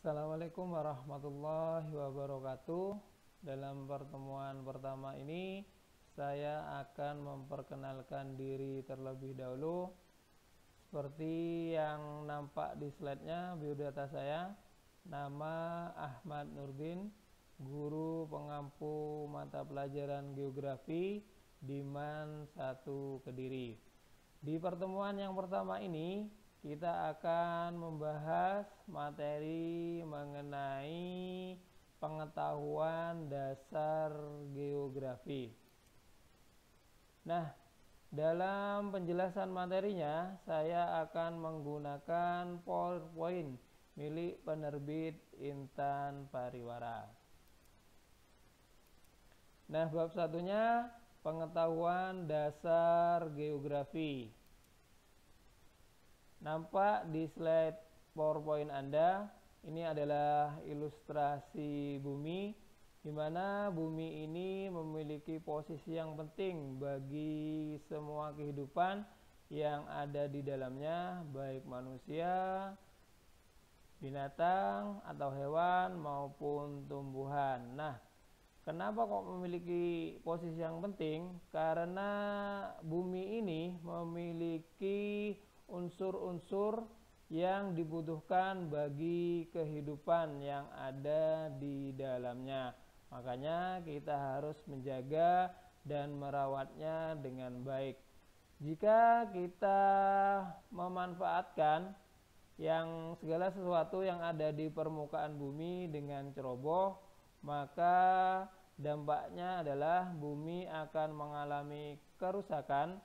Assalamualaikum warahmatullahi wabarakatuh. Dalam pertemuan pertama ini saya akan memperkenalkan diri terlebih dahulu. Seperti yang nampak di slide-nya, biodata saya, nama Ahmad Nurdin, guru pengampu mata pelajaran geografi di MAN 1 Kediri. Di pertemuan yang pertama ini kita akan membahas materi mengenai pengetahuan dasar geografi. Nah, dalam penjelasan materinya saya akan menggunakan PowerPoint milik penerbit Intan Pariwara. Nah, bab satunya pengetahuan dasar geografi. Nampak di slide PowerPoint Anda, ini adalah ilustrasi bumi, di mana bumi ini memiliki posisi yang penting bagi semua kehidupan yang ada di dalamnya, baik manusia, binatang, atau hewan maupun tumbuhan. Nah, kenapa kok memiliki posisi yang penting? Karena bumi ini memiliki unsur-unsur yang dibutuhkan bagi kehidupan yang ada di dalamnya. Makanya kita harus menjaga dan merawatnya dengan baik. Jika kita memanfaatkan segala sesuatu yang ada di permukaan bumi dengan ceroboh, maka dampaknya adalah bumi akan mengalami kerusakan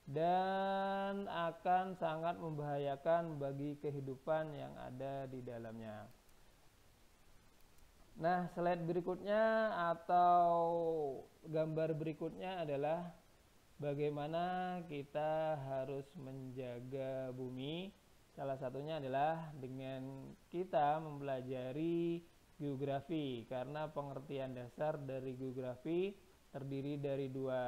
dan akan sangat membahayakan bagi kehidupan yang ada di dalamnya. Nah, slide berikutnya atau gambar berikutnya adalah bagaimana kita harus menjaga bumi. Salah satunya adalah dengan kita mempelajari geografi, karena pengertian dasar dari geografi terdiri dari dua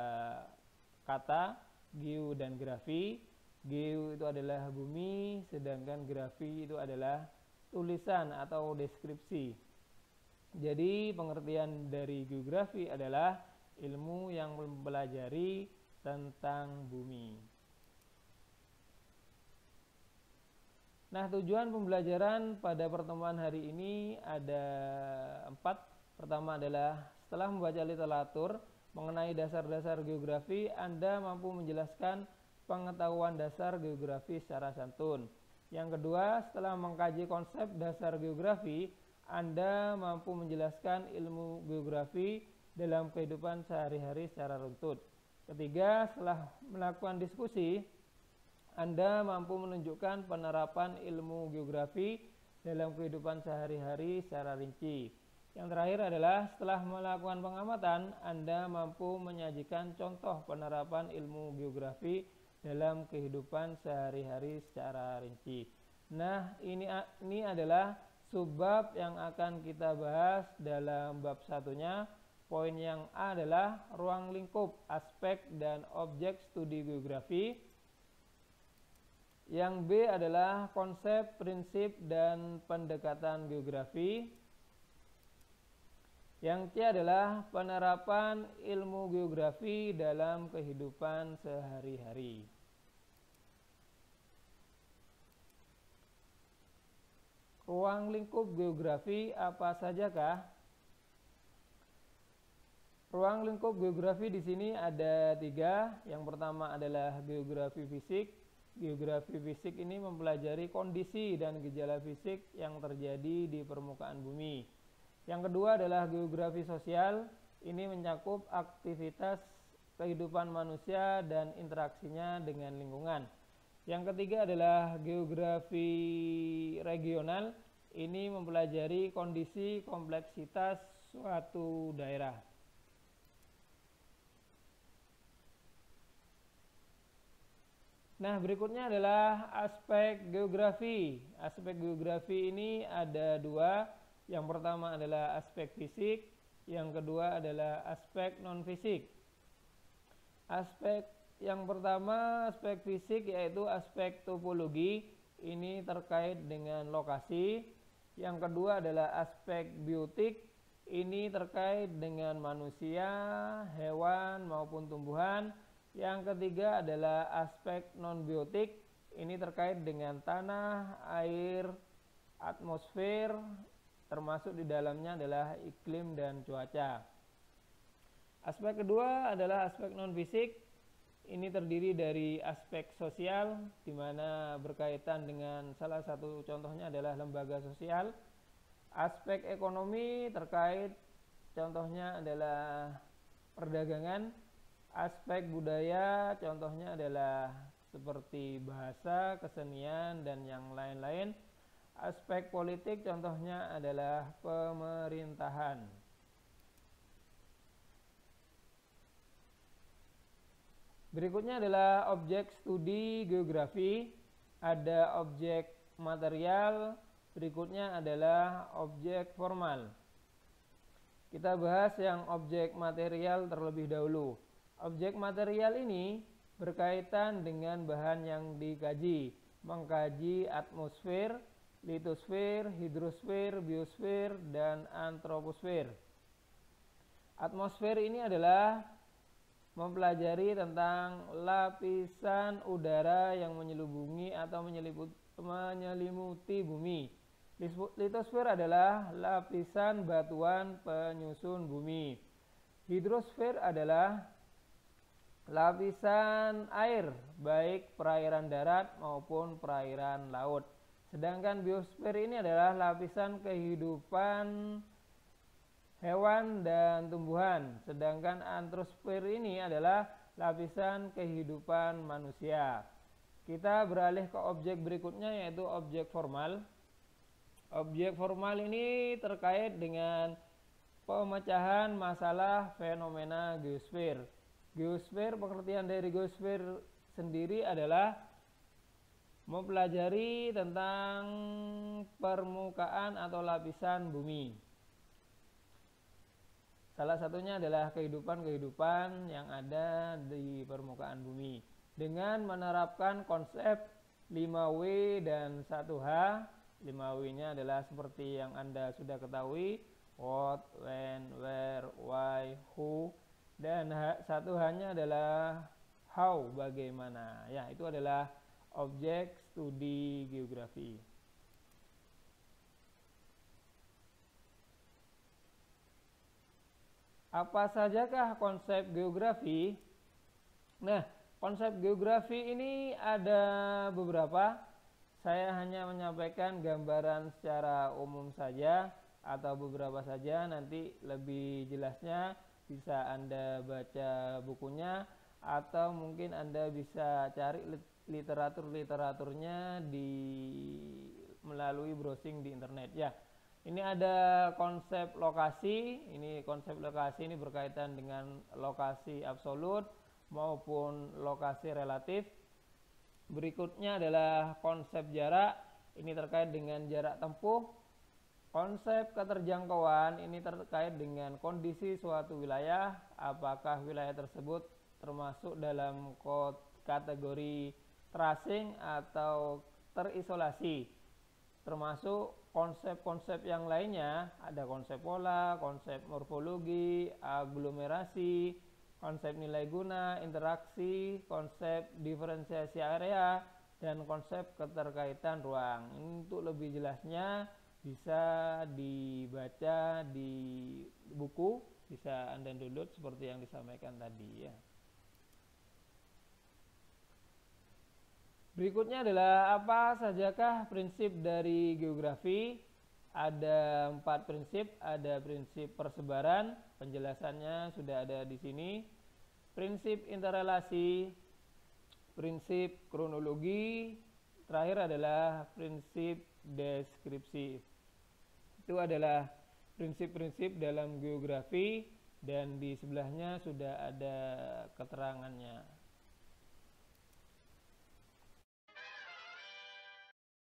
kata, geo dan grafi. Geo itu adalah bumi, sedangkan grafi itu adalah tulisan atau deskripsi. Jadi pengertian dari geografi adalah ilmu yang mempelajari tentang bumi. Nah, tujuan pembelajaran pada pertemuan hari ini ada 4. Pertama adalah setelah membaca literatur mengenai dasar-dasar geografi, Anda mampu menjelaskan pengetahuan dasar geografi secara santun. Yang kedua, setelah mengkaji konsep dasar geografi, Anda mampu menjelaskan ilmu geografi dalam kehidupan sehari-hari secara runtut. Ketiga, setelah melakukan diskusi, Anda mampu menunjukkan penerapan ilmu geografi dalam kehidupan sehari-hari secara rinci. Yang terakhir adalah setelah melakukan pengamatan, Anda mampu menyajikan contoh penerapan ilmu geografi dalam kehidupan sehari-hari secara rinci. Nah, ini adalah subbab yang akan kita bahas dalam bab satunya. Poin yang A adalah ruang lingkup, aspek, dan objek studi geografi. Yang B adalah konsep, prinsip, dan pendekatan geografi. Yang C adalah penerapan ilmu geografi dalam kehidupan sehari-hari. Ruang lingkup geografi apa sajakah? Ruang lingkup geografi di sini ada 3. Yang pertama adalah geografi fisik. Geografi fisik ini mempelajari kondisi dan gejala fisik yang terjadi di permukaan bumi. Yang kedua adalah geografi sosial. Ini mencakup aktivitas kehidupan manusia dan interaksinya dengan lingkungan. Yang ketiga adalah geografi regional. Ini mempelajari kondisi kompleksitas suatu daerah. Nah, berikutnya adalah aspek geografi. Aspek geografi ini ada 2. Yang pertama adalah aspek fisik, yang kedua adalah aspek non-fisik. Aspek yang pertama, aspek fisik, yaitu aspek topologi. Ini terkait dengan lokasi. Yang kedua adalah aspek biotik, ini terkait dengan manusia, hewan maupun tumbuhan. Yang ketiga adalah aspek non-biotik, ini terkait dengan tanah, air, atmosfer, termasuk di dalamnya adalah iklim dan cuaca. Aspek kedua adalah aspek non-fisik, ini terdiri dari aspek sosial, di mana berkaitan dengan salah satu contohnya adalah lembaga sosial. Aspek ekonomi terkait contohnya adalah perdagangan. Aspek budaya contohnya adalah seperti bahasa, kesenian, dan yang lain-lain. Aspek politik contohnya adalah pemerintahan. Berikutnya adalah objek studi geografi. Ada objek material, berikutnya adalah objek formal. Kita bahas yang objek material terlebih dahulu. Objek material ini berkaitan dengan bahan yang dikaji, mengkaji atmosfer, litosfer, hidrosfer, biosfer, dan antroposfer. Atmosfer ini adalah mempelajari tentang lapisan udara yang menyelubungi atau menyelimuti bumi. Litosfer adalah lapisan batuan penyusun bumi. Hidrosfer adalah lapisan air, baik perairan darat maupun perairan laut. Sedangkan biosfer ini adalah lapisan kehidupan hewan dan tumbuhan, sedangkan antroposfer ini adalah lapisan kehidupan manusia. Kita beralih ke objek berikutnya, yaitu objek formal. Objek formal ini terkait dengan pemecahan masalah fenomena geosfer. Geosfer, pengertian dari geosfer sendiri adalah mempelajari tentang permukaan atau lapisan bumi. Salah satunya adalah kehidupan-kehidupan yang ada di permukaan bumi. Dengan menerapkan konsep 5W dan 1H. 5W-nya adalah seperti yang Anda sudah ketahui, what, when, where, why, who. Dan 1H-nya adalah how, bagaimana. Ya, itu adalah objek studi geografi. Apa sajakah konsep geografi? Nah, konsep geografi ini ada beberapa. Saya hanya menyampaikan gambaran secara umum saja atau beberapa saja. Nanti lebih jelasnya bisa Anda baca bukunya atau mungkin Anda bisa cari literaturnya melalui browsing di internet ya. Ini ada konsep lokasi. Ini konsep lokasi ini berkaitan dengan lokasi absolut maupun lokasi relatif. Berikutnya adalah konsep jarak. Ini terkait dengan jarak tempuh. Konsep keterjangkauan ini terkait dengan kondisi suatu wilayah, apakah wilayah tersebut termasuk dalam kategori terasing atau terisolasi. Termasuk konsep-konsep yang lainnya, ada konsep pola, konsep morfologi, aglomerasi, konsep nilai guna, interaksi, konsep diferensiasi area, dan konsep keterkaitan ruang. Untuk lebih jelasnya bisa dibaca di buku, bisa Anda download seperti yang disampaikan tadi ya. Berikutnya adalah apa sajakah prinsip dari geografi? Ada 4 prinsip. Ada prinsip persebaran, penjelasannya sudah ada di sini. Prinsip interrelasi, prinsip kronologi, terakhir adalah prinsip deskripsi. Itu adalah prinsip-prinsip dalam geografi dan di sebelahnya sudah ada keterangannya.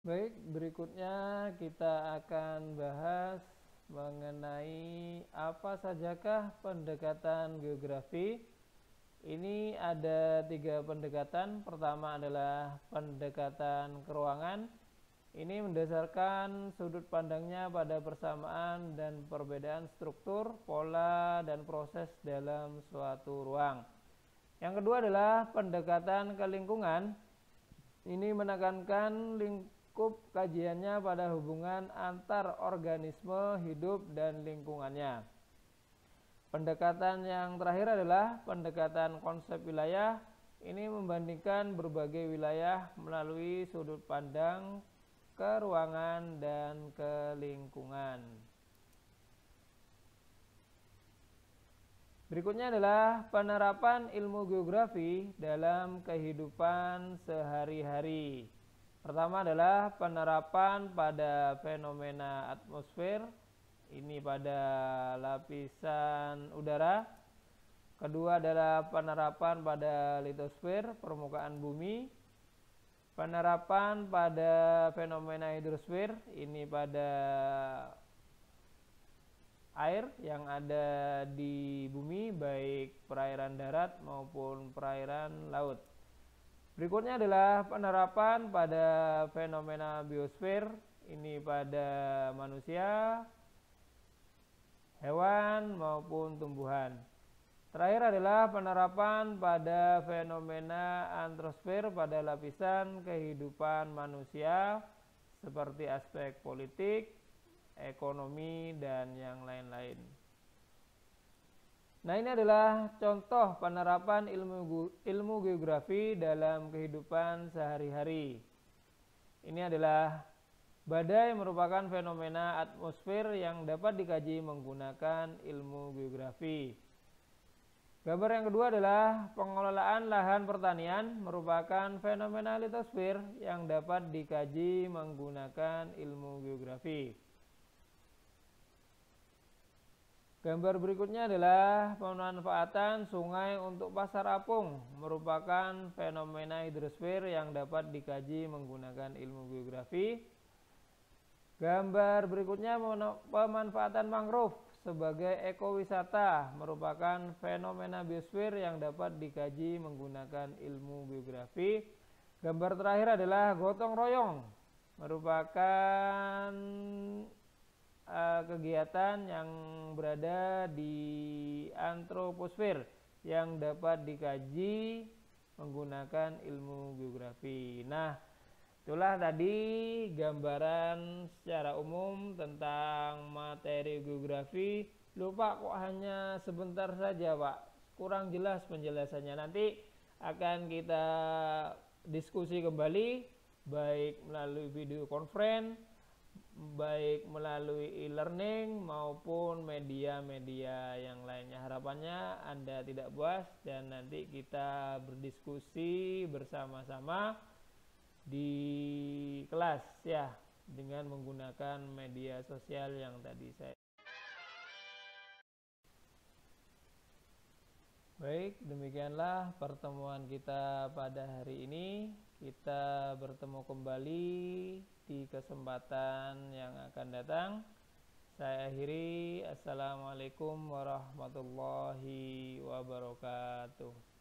Baik, berikutnya kita akan bahas mengenai apa sajakah pendekatan geografi. Ini ada 3 pendekatan. Pertama adalah pendekatan keruangan. Ini mendasarkan sudut pandangnya pada persamaan dan perbedaan struktur, pola, dan proses dalam suatu ruang. Yang kedua adalah pendekatan ke lingkungan. Ini menekankan lingkup kajiannya pada hubungan antar organisme hidup dan lingkungannya. Pendekatan yang terakhir adalah pendekatan konsep wilayah. Ini membandingkan berbagai wilayah melalui sudut pandang ke ruangan dan ke lingkungan. Berikutnya adalah penerapan ilmu geografi dalam kehidupan sehari-hari. Pertama adalah penerapan pada fenomena atmosfer, ini pada lapisan udara. Kedua adalah penerapan pada litosfer, permukaan bumi. Penerapan pada fenomena hidrosfer, ini pada air yang ada di bumi, baik perairan darat maupun perairan laut. Berikutnya adalah penerapan pada fenomena biosfer, ini pada manusia, hewan maupun tumbuhan. Terakhir adalah penerapan pada fenomena antrosfer pada lapisan kehidupan manusia seperti aspek politik, ekonomi, dan yang lain-lain. Nah, ini adalah contoh penerapan ilmu geografi dalam kehidupan sehari-hari. Ini adalah badai merupakan fenomena atmosfer yang dapat dikaji menggunakan ilmu geografi. Gambar yang kedua adalah pengelolaan lahan pertanian merupakan fenomena litosfer yang dapat dikaji menggunakan ilmu geografi. Gambar berikutnya adalah pemanfaatan sungai untuk pasar apung merupakan fenomena hidrosfer yang dapat dikaji menggunakan ilmu geografi. Gambar berikutnya pemanfaatan mangrove sebagai ekowisata merupakan fenomena biosfer yang dapat dikaji menggunakan ilmu geografi. Gambar terakhir adalah gotong royong merupakan kegiatan yang berada di antroposfer yang dapat dikaji menggunakan ilmu geografi. Nah, itulah tadi gambaran secara umum tentang materi geografi. Lupa kok hanya sebentar saja, Pak. Kurang jelas penjelasannya. Nanti akan kita diskusi kembali baik melalui video conference, baik melalui e-learning maupun media-media yang lainnya. Harapannya Anda tidak puas dan nanti kita berdiskusi bersama-sama di kelas ya dengan menggunakan media sosial yang tadi saya. Baik, demikianlah pertemuan kita pada hari ini. Kita bertemu kembali di kesempatan yang akan datang. Saya akhiri. Assalamualaikum warahmatullahi wabarakatuh.